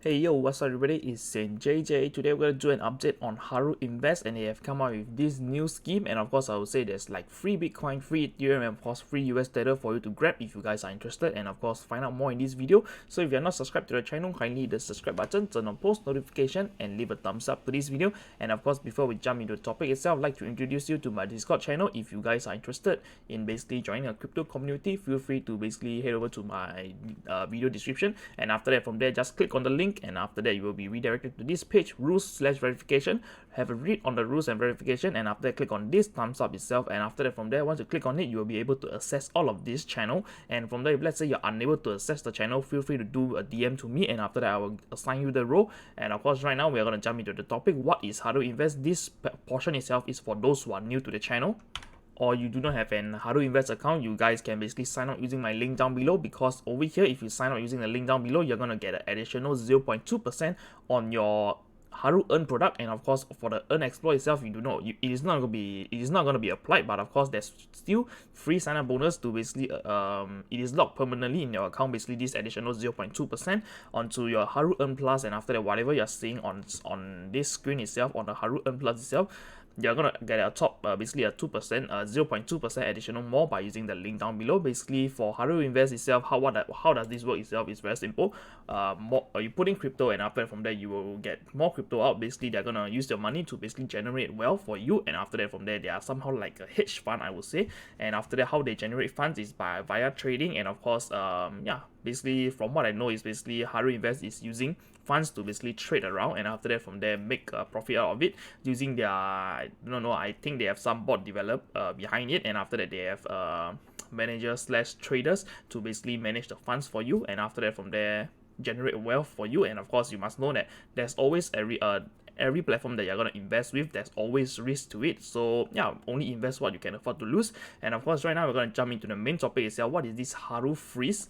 Hey yo, what's up everybody, it's Saint JJ. Today we're going to do an update on Haru Invest, and they have come out with this new scheme. And of course I would say there's like free Bitcoin, free Ethereum, and of course free US Tether for you to grab if you guys are interested, and of course find out more in this video. So if you're not subscribed to the channel, kindly hit the subscribe button, turn on post notification, and leave a thumbs up to this video. And of course before we jump into the topic itself, I'd like to introduce you to my Discord channel. If you guys are interested in basically joining a crypto community, feel free to basically head over to my video description, and after that from there just click on the link, and after that you will be redirected to this page, rules/verification. Have a read on the rules and verification, and after that click on this thumbs up itself, and after that from there, once you click on it, you will be able to access all of this channel. And from there, if let's say you're unable to access the channel, feel free to do a DM to me, and after that I will assign you the role. And of course right now we are going to jump into the topic. What is Haru Invest? This portion itself is for those who are new to the channel, or you do not have an Haru Invest account. You guys can basically sign up using my link down below, because over here if you sign up using the link down below, you're going to get an additional 0.2% on your Haru earn product. And of course for the earn exploit itself, it is not going to be applied, but of course there's still free sign up bonus to basically it is locked permanently in your account, basically this additional 0.2% onto your Haru earn plus. And after that, whatever you're seeing on this screen itself, on the Haru earn plus itself, you're gonna get a top basically a 2%, 0.2% additional more by using the link down below. Basically for Haru Invest itself, how does this work itself is very simple. You put in crypto, and after from there you will get more crypto out. Basically they're gonna use your money to basically generate wealth for you, and after that from there they are somehow like a hedge fund, I would say. And after that, how they generate funds is via trading. And of course basically from what I know is basically Haru Invest is using funds to basically trade around, and after that from there make a profit out of it using their, I don't know, I think they have some bot developed behind it, and after that they have managers/traders to basically manage the funds for you, and after that from there generate wealth for you. And of course you must know that there's always every platform that you're going to invest with, there's always risk to it. So yeah, only invest what you can afford to lose. And of course right now we're going to jump into the main topic itself. What is this Haru Freeze?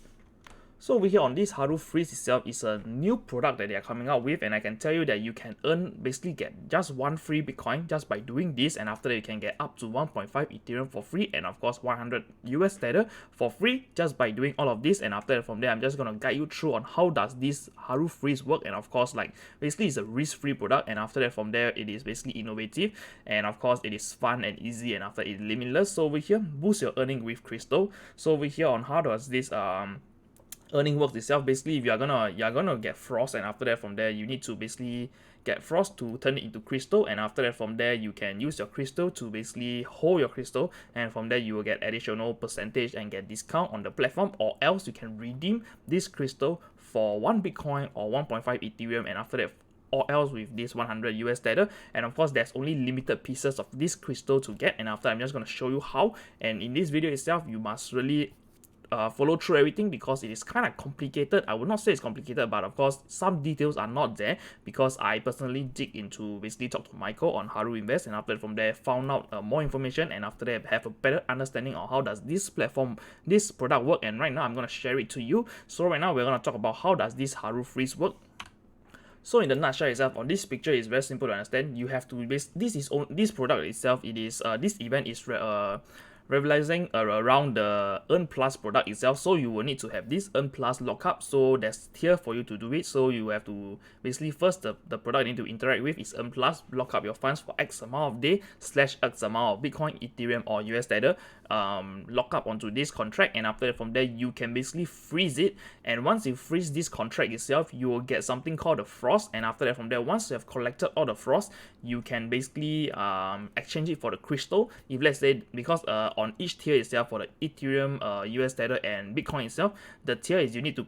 So over here on this Haru Freeze itself is a new product that they are coming out with, and I can tell you that you can basically get just one free Bitcoin just by doing this, and after that you can get up to 1.5 Ethereum for free, and of course 100 US Tether for free just by doing all of this. And after that from there, I'm just gonna guide you through on how does this Haru Freeze work. And of course, like basically it's a risk-free product, and after that from there it is basically innovative, and of course it is fun and easy, and after it's limitless. So over here, boost your earning with Crystal. So over here on how does this earning works itself, basically if you're gonna get frost, and after that from there you need to basically get frost to turn it into crystal, and after that from there you can use your crystal to basically hold your crystal, and from there you will get additional percentage and get discount on the platform, or else you can redeem this crystal for 1 Bitcoin or 1.5 Ethereum, and after that, or else with this 100 US Tether. And of course there's only limited pieces of this crystal to get, and after I'm just going to show you how. And in this video itself you must really follow through everything, because it is kind of complicated. I would not say it's complicated, but of course some details are not there, because I personally dig into, basically talk to Michael on Haru Invest, and after from there found out more information, and after that have a better understanding of how does this product work. And right now I'm going to share it to you. So right now we're going to talk about how does this Haru Freeze work. So in the nutshell itself, on this picture is very simple to understand. You have to this product itself, it is this event is realizing around the Earn Plus product itself. So you will need to have this Earn Plus lockup. So there's tier for you to do it. So you have to basically first the product you need to interact with is Earn Plus. Lock up your funds for X amount of day / X amount of Bitcoin, Ethereum, or US Tether. Lock up onto this contract, and after that from there you can basically freeze it. And once you freeze this contract itself, you will get something called the frost. And after that from there, once you have collected all the frost, you can basically exchange it for the crystal. If let's say, because on each tier itself, for the Ethereum, US Tether, and Bitcoin itself, the tier is you need to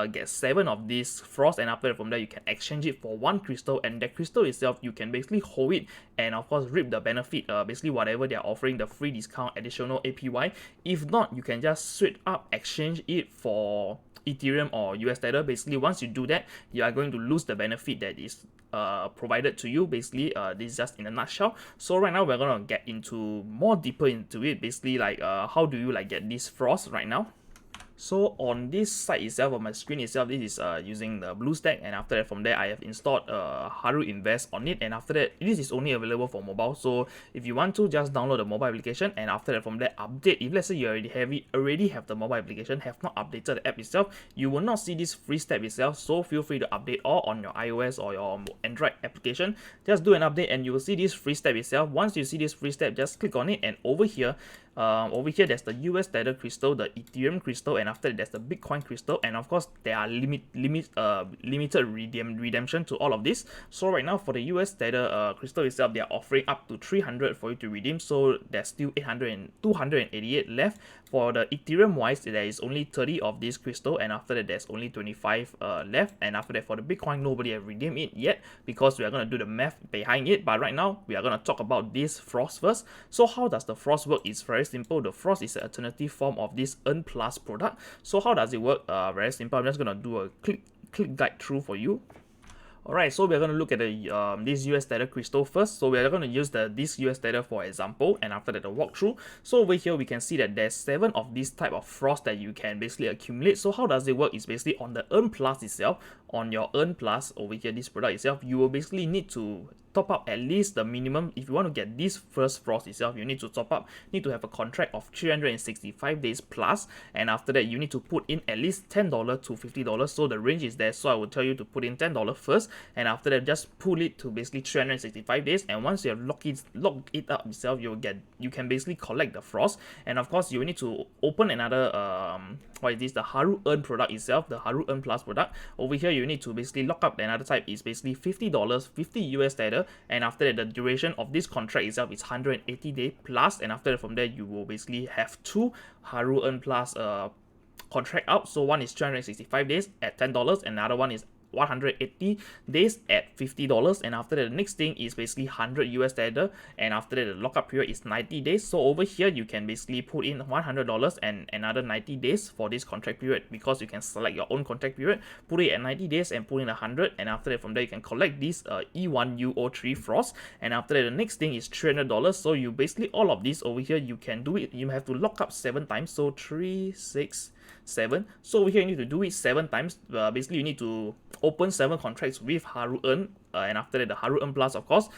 get 7 of these frost, and after that from there you can exchange it for 1 crystal, and that crystal itself you can basically hold it and of course reap the benefit, basically whatever they are offering, the free discount, additional APY. If not, you can just straight up exchange it for Ethereum or US Tether. Basically once you do that, you are going to lose the benefit that is provided to you. Basically this is just in a nutshell. So right now we're gonna get into more deeper into it, basically like how do you like get this frost right now. So on this side itself, on my screen itself, this is using the BlueStack, and after that from there I have installed Haru Invest on it, and after that this is only available for mobile. So if you want to, just download the mobile application, and after that from there update. If let's say you already have the mobile application, have not updated the app itself, you will not see this free step itself. So feel free to update all on your iOS or your Android application. Just do an update and you will see this free step itself. Once you see this free step, just click on it, and over here there's the US Tether crystal, the Ethereum crystal, and after that there's the Bitcoin crystal, and of course there are limited redemption to all of this. So right now for the US Tether crystal itself, they are offering up to 300 for you to redeem, so there's still 288 left. For the Ethereum wise, there is only 30 of this crystal, and after that there's only 25 left. And after that for the Bitcoin, nobody have redeemed it yet because we are going to do the math behind it. But right now we are going to talk about this Frost first. So how does the Frost work? It's very simple. The Frost is an alternative form of this Earn Plus product. So how does it work? Very simple. I'm just going to do a click guide through for you. Alright, so we're going to look at the this US Tether crystal first. So we're going to use this US Tether for example, and after that the walkthrough. So over here we can see that there's 7 of this type of frost that you can basically accumulate. So how does it work? It's basically on the Earn Plus itself. On your Earn Plus over here, this product itself, you will basically need to top up at least the minimum. If you want to get this first frost itself, you need to need to have a contract of 365 days plus, and after that you need to put in at least $10 to $50. So the range is there, so I will tell you to put in $10 first, and after that just pull it to basically 365 days, and once you have locked it up itself, you can basically collect the frost. And of course you will need to open another the Haru Earn product itself, the Haru Earn Plus product. Over here you need to basically lock up another type, is basically $50, 50 US Tether, and after that the duration of this contract itself is 180 day plus, and after that from there you will basically have 2 Haru Earn Plus contract out. So one is 365 days at $10, and another one is 180 days at $50, and after that the next thing is basically 100 US Tether, and after that the lockup period is 90 days. So over here you can basically put in $100 and another 90 days for this contract period, because you can select your own contract period, put it at 90 days and put in 100, and after that from there you can collect this E1UO3 frost, and after that the next thing is $300. So you basically all of this over here you can do it, you have to lock up 7 times, so 3, 6, 7. So over here you need to do it 7 times. Basically you need to open 7 contracts with Haru Earn, and after that the Haru Earn Plus, of course,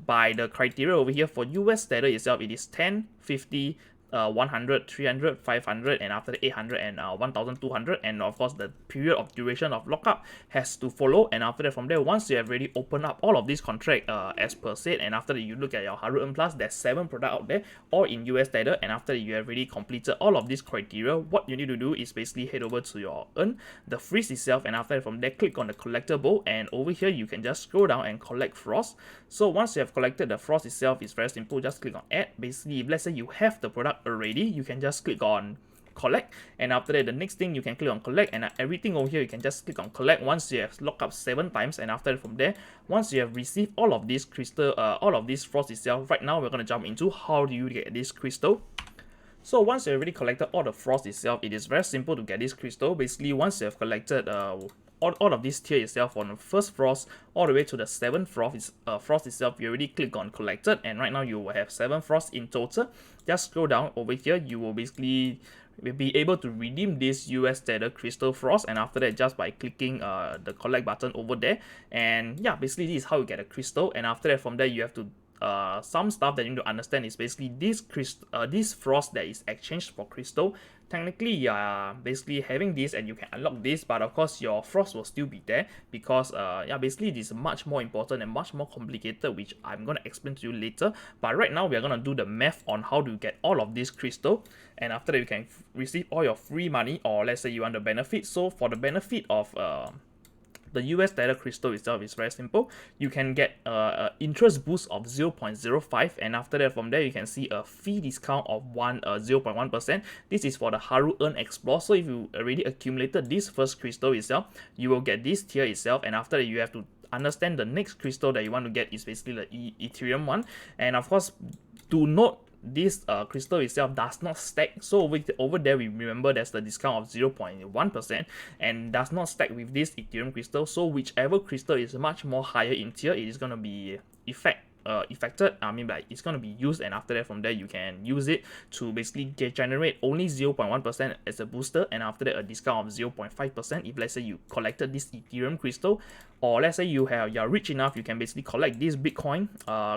by the criteria over here for US Tether itself, it is 10, 50, 100, 300, 500, and after the 800 and 1200, and of course the period of duration of lockup has to follow. And after that from there, once you have already opened up all of these contract as per said, and after that you look at your Haru Earn Plus, there's 7 products out there all in US Tether, and after that you have already completed all of these criteria, what you need to do is basically head over to your Earn, the freeze itself, and after that from there click on the collectible, and over here you can just scroll down and collect frost. So once you have collected the frost itself, it's very simple, just click on add. Basically if let's say you have the product already, you can just click on collect, and after that the next thing you can click on collect, and everything over here you can just click on collect once you have locked up 7 times. And after that from there, once you have received all of this crystal, all of this frost itself, right now we're going to jump into how do you get this crystal. So once you have already collected all the frost itself, it is very simple to get this crystal. Basically once you have collected all of this tier itself, from the first frost all the way to the 7th frost itself, you already click on collected, and right now you will have 7 frost in total. Just scroll down over here, you will basically be able to redeem this US Tether crystal frost, and after that just by clicking the collect button over there. And yeah, basically this is how you get a crystal. And after that from there you have to some stuff that you need to understand is basically this frost that is exchanged for crystal. Technically you are basically having this and you can unlock this, but of course your frost will still be there, because yeah, basically this is much more important and much more complicated, which I'm going to explain to you later. But right now we are going to do the math on how to get all of this crystal, and after that you can receive all your free money, or let's say you want the benefit. So for the benefit of the US Tether crystal itself is very simple. You can get an interest boost of 0.05, and after that from there you can see a fee discount of 0.1%. This is for the Haru Earn Explore. So if you already accumulated this first crystal itself, you will get this tier itself, and after that you have to understand the next crystal that you want to get is basically the Ethereum one. And of course, do note this crystal itself does not stack. So over there we remember there's the discount of 0.1% and does not stack with this Ethereum crystal. So whichever crystal is much more higher in tier, it is going to be affected. I mean, like, it's gonna be used, and after that from there you can use it to basically generate only 0.1% as a booster, and after that a discount of 0.5% if let's say you collected this Ethereum crystal, or let's say you're rich enough, you can basically collect this Bitcoin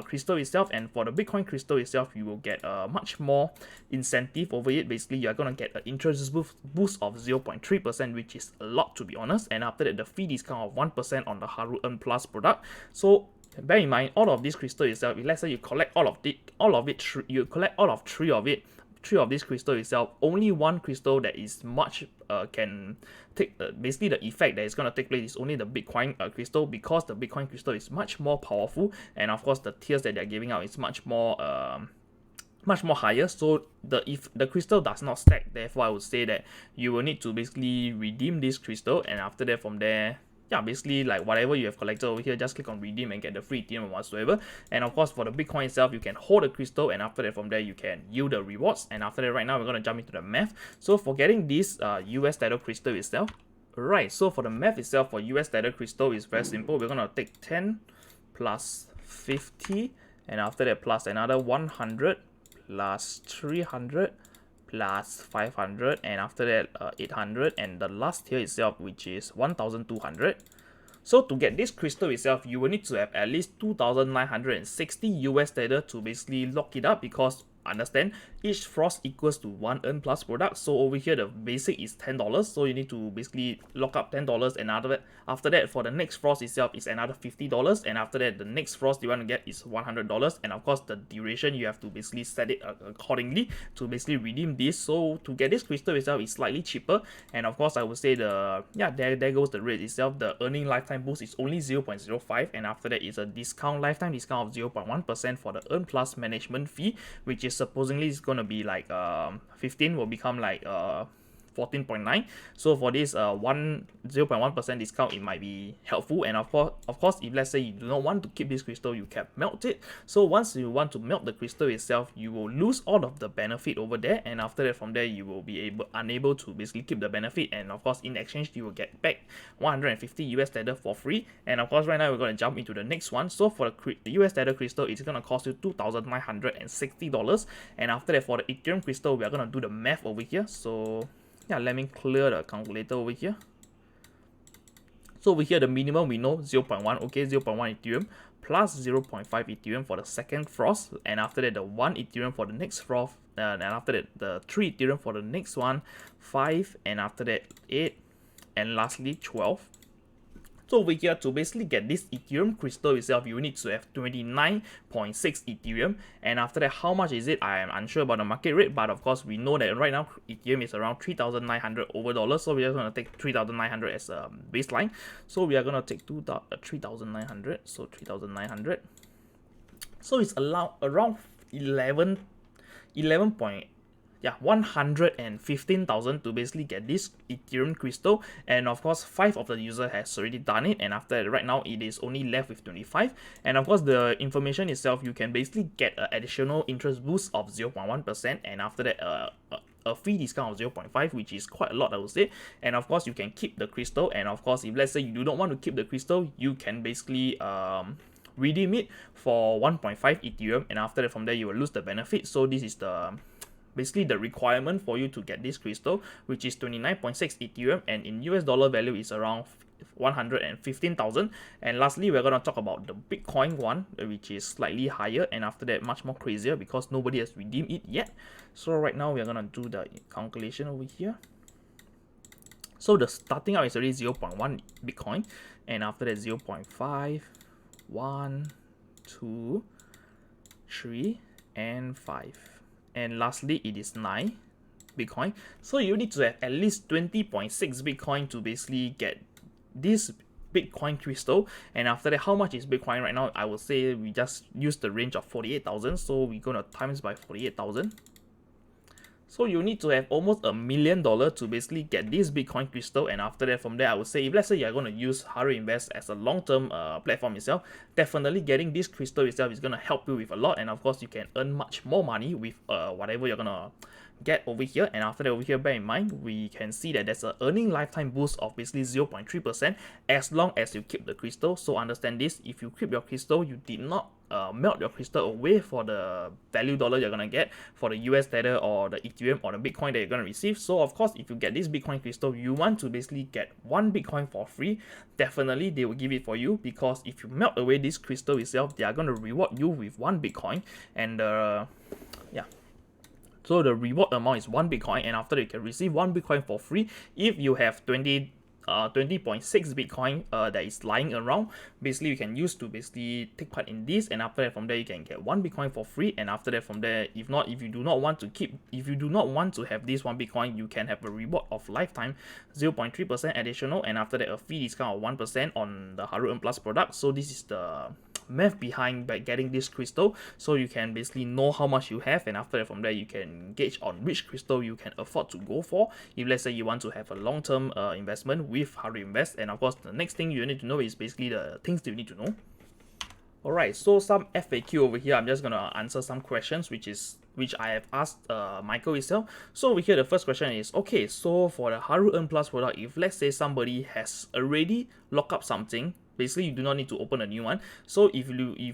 crystal itself, and for the Bitcoin crystal itself you will get much more incentive over it. Basically you're gonna get an interest boost of 0.3%, which is a lot, to be honest, and after that the fee discount of 1% on the Haru Earn Plus product. So bear in mind, all of this crystal itself, if let's say you collect you collect all of three of this crystal itself, only one crystal that is much can take basically the effect that is going to take place is only the Bitcoin crystal, because the Bitcoin crystal is much more powerful, and of course the tiers that they're giving out is much more higher. So if the crystal does not stack, therefore I would say that you will need to basically redeem this crystal, and after that from there, yeah, basically like whatever you have collected over here, just click on redeem and get the free Ethereum or whatsoever. And of course for the Bitcoin itself, you can hold the crystal, and after that from there you can yield the rewards. And after that, right now we're going to jump into the math. So for getting this US Tether crystal itself, right, so for the math itself for US Tether crystal is very simple. We're going to take 10 plus 50, and after that plus another 100 plus 300 plus 500, and after that 800, and the last tier itself, which is 1200. So to get this crystal itself, you will need to have at least 2960 US Tether to basically lock it up, because understand each frost equals to 1 Earn Plus product. So over here the basic is $10, so you need to basically lock up $10, and after that for the next frost itself is another $50, and after that the next frost you want to get is $100, and of course the duration you have to basically set it accordingly to basically redeem this. So to get this crystal itself is slightly cheaper, and of course I would say there goes the rate itself. The earning lifetime boost is only 0.05, and after that is a lifetime discount of 0.1% for the Earn Plus management fee, which is supposedly is going to be like 15 will become like 14.9. So for this 0.1% discount, it might be helpful. And of course if let's say you do not want to keep this crystal, you can melt it. So once you want to melt the crystal itself, you will lose all of the benefit over there, and after that from there you will be unable to basically keep the benefit, and of course in exchange you will get back 150 US Tether for free. And of course right now we're going to jump into the next one. So for the US Tether crystal, it's going to cost you $2,960, and after that for the Ethereum crystal, we are going to do the math over here. So yeah, let me clear the calculator over here. So over here the minimum we know 0.1, okay, 0.1 Ethereum plus 0.5 Ethereum for the second frost, and after that the 1 Ethereum for the next frost, and after that the 3 Ethereum for the next one, 5, and after that 8, and lastly 12. So over here, to basically get this Ethereum crystal itself, you need to have 29.6 Ethereum. And after that, how much is it? I am unsure about the market rate, but of course, we know that right now Ethereum is around 3,900 over dollars. So we're just going to take 3,900 as a baseline. So we are going to take 3,900. So 3,900. So it's around 115,000 to basically get this Ethereum crystal, and of course 5 of the user has already done it, and after that right now it is only left with 25. And of course the information itself, you can basically get an additional interest boost of 0.1%, and after that a fee discount of 0.5, which is quite a lot, I would say. And of course you can keep the crystal, and of course if let's say you do not want to keep the crystal, you can basically redeem it for 1.5 Ethereum, and after that from there you will lose the benefit. So this is basically the requirement for you to get this crystal, which is 29.6 Ethereum, and in US dollar value is around 115,000. And lastly, we're going to talk about the Bitcoin one, which is slightly higher, and after that much more crazier because nobody has redeemed it yet. So right now we're going to do the calculation over here. So the starting out is already 0.1 Bitcoin, and after that 0.5, 1, 2, 3, and 5. And lastly, it is 9 Bitcoin. So you need to have at least 20.6 Bitcoin to basically get this Bitcoin crystal. And after that, how much is Bitcoin right now? I would say we just use the range of 48,000. So we're going to times by 48,000. So you need to have almost $1 million to basically get this Bitcoin crystal, and after that from there, I would say if let's say you're going to use Haru Invest as a long-term platform itself, definitely getting this crystal itself is going to help you with a lot, and of course you can earn much more money with whatever you're going to get over here. And after that, over here, bear in mind, we can see that there's a earning lifetime boost of basically 0.3% as long as you keep the crystal. So understand this, if you keep your crystal, you did not melt your crystal away for the value dollar you're gonna get for the US Tether or the Ethereum or the Bitcoin that you're gonna receive. So of course, if you get this Bitcoin crystal, you want to basically get one Bitcoin for free. Definitely they will give it for you, because if you melt away this crystal itself, they are gonna reward you with one Bitcoin. And yeah, so the reward amount is one Bitcoin, and after that you can receive one Bitcoin for free if you have 20.6 Bitcoin that is lying around. Basically, you can use to basically take part in this, and after that from there you can get one Bitcoin for free. And after that from there, if you do not want to have this one Bitcoin, you can have a reward of lifetime 0.3% additional, and after that a fee discount of 1% on the Haru Earn Plus product. So this is the math behind by getting this crystal, so you can basically know how much you have, and after that from there you can gauge on which crystal you can afford to go for if let's say you want to have a long-term investment with Haru Invest. And of course, the next thing you need to know is basically the things that you need to know. Alright, so some FAQ over here. I'm just gonna answer some questions which I have asked Michael itself. So over here, the first question is, okay, so for the Haru Earn Plus product, if let's say somebody has already locked up something, basically you do not need to open a new one. So if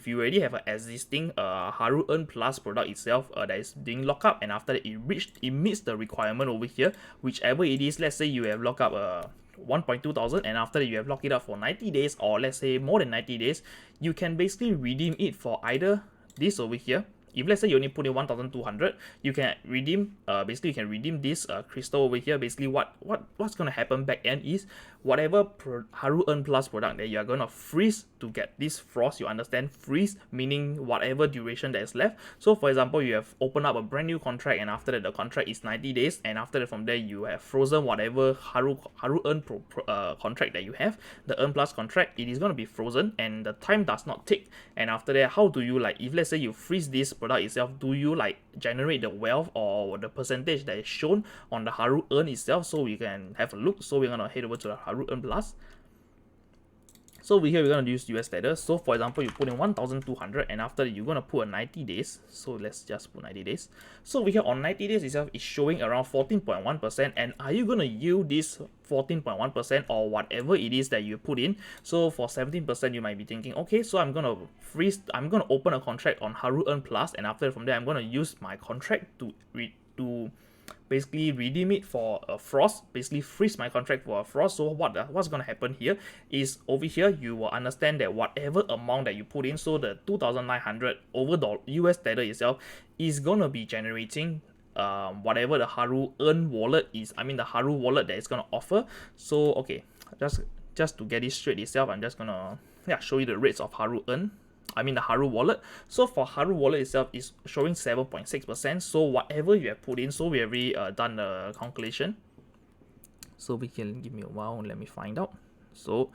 you already have an existing Haru Earn Plus product itself that is being locked up, and after that it meets the requirement over here, whichever it is. Let's say you have locked up 1.2 thousand, and after that you have locked it up for 90 days, or let's say more than 90 days, you can basically redeem it for either this over here. If let's say you only put in 1,200, you can redeem basically you can redeem this crystal over here. Basically what's gonna happen back end is whatever Haru Earn Plus product that you are gonna freeze to get this frost. You understand, freeze meaning whatever duration that is left. So for example, you have opened up a brand new contract, and after that the contract is 90 days, and after that from there you have frozen whatever Haru Earn contract that you have, the Earn Plus contract. It is gonna be frozen and the time does not tick. And after that, how do you, like, if let's say you freeze this product itself, do you like generate the wealth or the percentage that is shown on the Haru Earn itself? So we can have a look. So we're gonna head over to the Haru Earn Plus. So over here we're gonna use US Tether. So for example, you put in 1,200, and after that you're gonna put a 90 days. So let's just put 90 days. So over here on 90 days itself is showing around 14.1%. And are you gonna yield this 14.1% or whatever it is that you put in? So for 17%, you might be thinking, okay, so I'm gonna open a contract on Haru Earn Plus, and after from there I'm gonna use my contract to basically redeem it for a frost, basically freeze my contract for a frost. So what's going to happen here is over here you will understand that whatever amount that you put in, so the 2,900 over the US Tether itself is going to be generating whatever the Haru Earn wallet is, the Haru wallet that is going to offer. So okay, just to get it straight itself, I'm just going to show you the rates of Haru Earn. The Haru wallet. So for Haru wallet itself is showing 7.6%. So whatever you have put in, so we have already done the calculation. So we can, give me a while, let me find out. So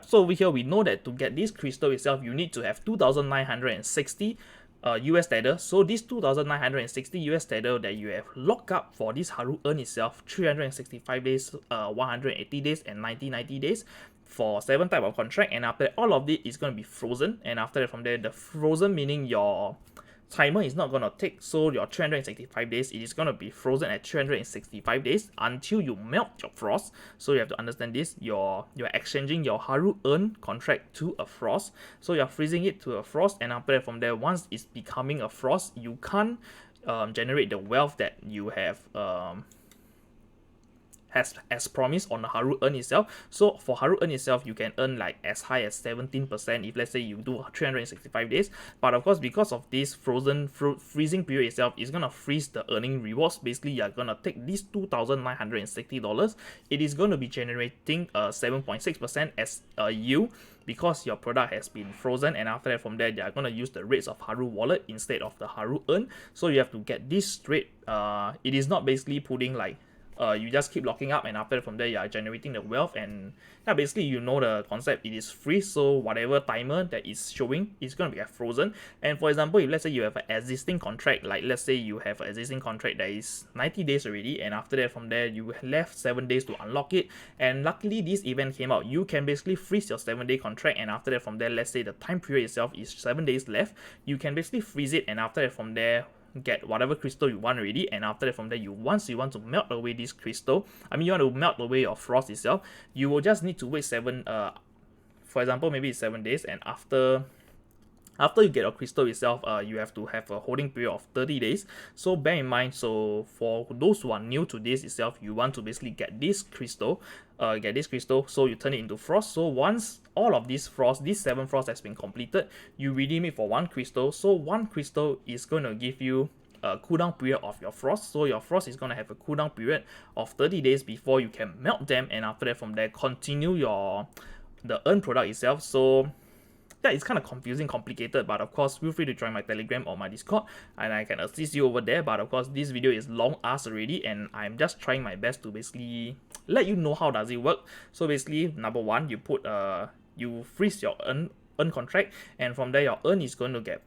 so over here we know that to get this crystal itself, you need to have 2,960 US Tether. So this 2,960 US Tether that you have locked up for this Haru Earn itself, 365 days, 180 days, and 90 days, for 7 type of contract. And after that, all of it is going to be frozen, and after that from there, the frozen meaning your timer is not going to tick. So your 365 days, it is going to be frozen at 365 days until you melt your frost. So you have to understand this, you're exchanging your Haru Earn contract to a frost. So you're freezing it to a frost, and after that from there, once it's becoming a frost, you can't generate the wealth that you have as promised on the Haru Earn itself. So for Haru Earn itself, you can earn like as high as 17% if let's say you do 365 days. But of course, because of this freezing period itself, it's gonna freeze the earning rewards. Basically, you're gonna take this $2,960. It is gonna be generating 7.6% as a yield, because your product has been frozen, and after that from there, they are going to use the rates of Haru wallet instead of the Haru Earn. So you have to get this straight. It is not basically putting like you just keep locking up, and after that from there you are generating the wealth. And basically you know the concept, it is free. So whatever timer that is showing is going to be frozen. And for example, if let's say you have an existing contract, like let's say you have an existing contract that is 90 days already, and after that from there you left 7 days to unlock it, and luckily this event came out, you can basically freeze your 7-day contract. And after that from there, let's say the time period itself is 7 days left, you can basically freeze it, and after that from there, get whatever crystal you want already, and after that from there, once you want to melt away this crystal, you want to melt away your frost itself, you will just need to wait for example, maybe it's 7 days, and after you get your crystal itself, you have to have a holding period of 30 days. So bear in mind, so for those who are new to this itself, you want to basically get this crystal, so you turn it into frost. So once all of these 7 frost has been completed, you redeem it for 1 crystal. So 1 crystal is going to give you a cooldown period of your frost. So your frost is going to have a cooldown period of 30 days before you can melt them, and after that from there, continue the earn product itself. So yeah, it's kind of confusing, complicated, but of course, feel free to join my Telegram or my Discord, and I can assist you over there. But of course, this video is long asked already, and I'm just trying my best to basically let you know how does it work. So basically, number 1, you freeze your earn contract, and from there, your earn is going to get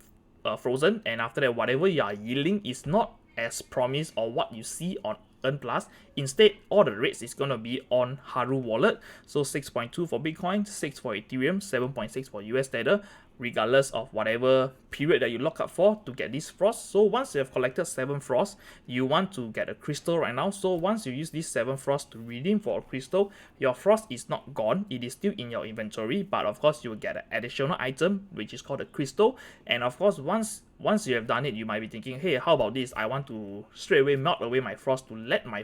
frozen, and after that, whatever you are yielding is not as promised or what you see on Earn Plus. Instead, all the rates is going to be on Haru wallet. So 6.2 for Bitcoin, 6 for Ethereum, 7.6 for US Tether, regardless of whatever period that you lock up for to get this frost. So once you have collected 7 frost, you want to get a crystal right now. So once you use these 7 frost to redeem for a crystal, your frost is not gone, it is still in your inventory, but of course you will get an additional item which is called a crystal. And of course, once you have done it, you might be thinking, hey, how about this? I want to straight away melt away my frost to let my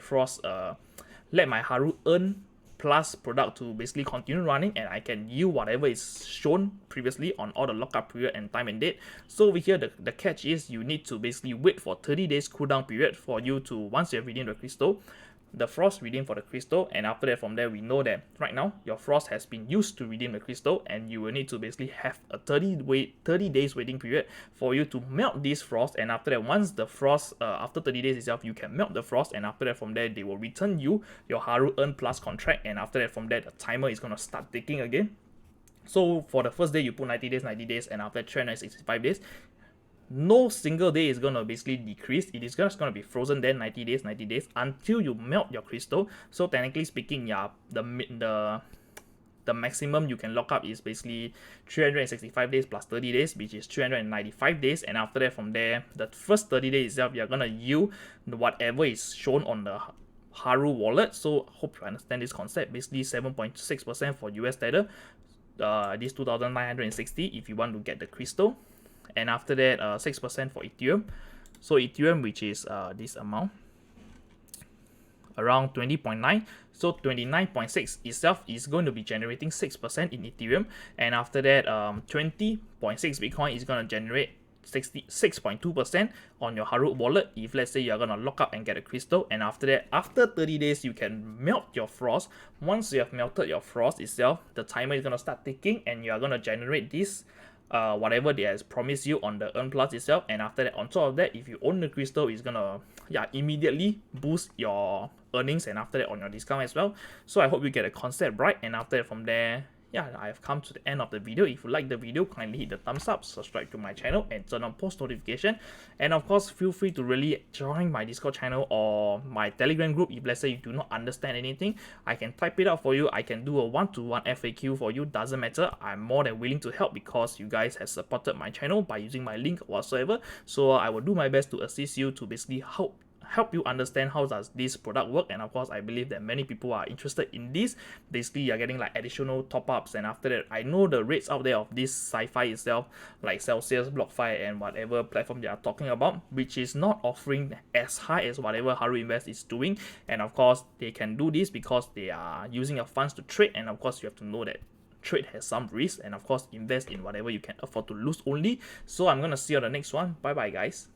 Haru Earn Plus product to basically continue running, and I can yield whatever is shown previously on all the lockup period and time and date. So over here, the catch is you need to basically wait for 30 days cooldown period for you to, once you have redeemed the crystal, the frost redeem for the crystal, and after that from there, we know that right now your frost has been used to redeem the crystal, and you will need to basically have a 30 days waiting period for you to melt this frost. And after that, once the frost after 30 days itself, you can melt the frost, and after that from there, they will return you your Haru Earn Plus contract, and after that from there, the timer is going to start ticking again. So for the first day, you put 90 days, and after 365 days, no single day is going to basically decrease. It is just going to be frozen there 90 days until you melt your crystal. So technically speaking, yeah, the maximum you can lock up is basically 365 days plus 30 days, which is 395 days. And after that, from there, the first 30 days itself, you're going to yield whatever is shown on the Haru wallet. So hope you understand this concept. Basically 7.6% for US Tether, this 2,960 if you want to get the crystal. And after that, 6% for Ethereum. So Ethereum, which is this amount, around 20.9. So 29.6 itself is going to be generating 6% in Ethereum. And after that, 20.6 Bitcoin is going to generate 6.2% on your Haru wallet if let's say you're going to lock up and get a crystal. And after that, after 30 days, you can melt your frost. Once you have melted your frost itself, the timer is going to start ticking, and you are going to generate this whatever they has promised you on the Earn Plus itself. And after that, on top of that, if you own the crystal, it's gonna immediately boost your earnings, and after that on your discount as well. So I hope you get a concept right, and after that from there, I have come to the end of the video. If you like the video, kindly hit the thumbs up, subscribe to my channel, and turn on post notification. And of course, feel free to really join my Discord channel or my Telegram group. If let's say you do not understand anything, I can type it out for you. I can do a one-to-one FAQ for you. Doesn't matter. I'm more than willing to help because you guys have supported my channel by using my link whatsoever. So I will do my best to assist you to basically help you understand how does this product work. And of course, I believe that many people are interested in this. Basically, you're getting like additional top-ups, and after that, I know the rates out there of this sci-fi itself, like Celsius, BlockFi, and whatever platform they are talking about, which is not offering as high as whatever Haru Invest is doing. And of course, they can do this because they are using your funds to trade, and of course, you have to know that trade has some risk, and of course, invest in whatever you can afford to lose only. So I'm gonna see you on the next one. Bye bye, guys.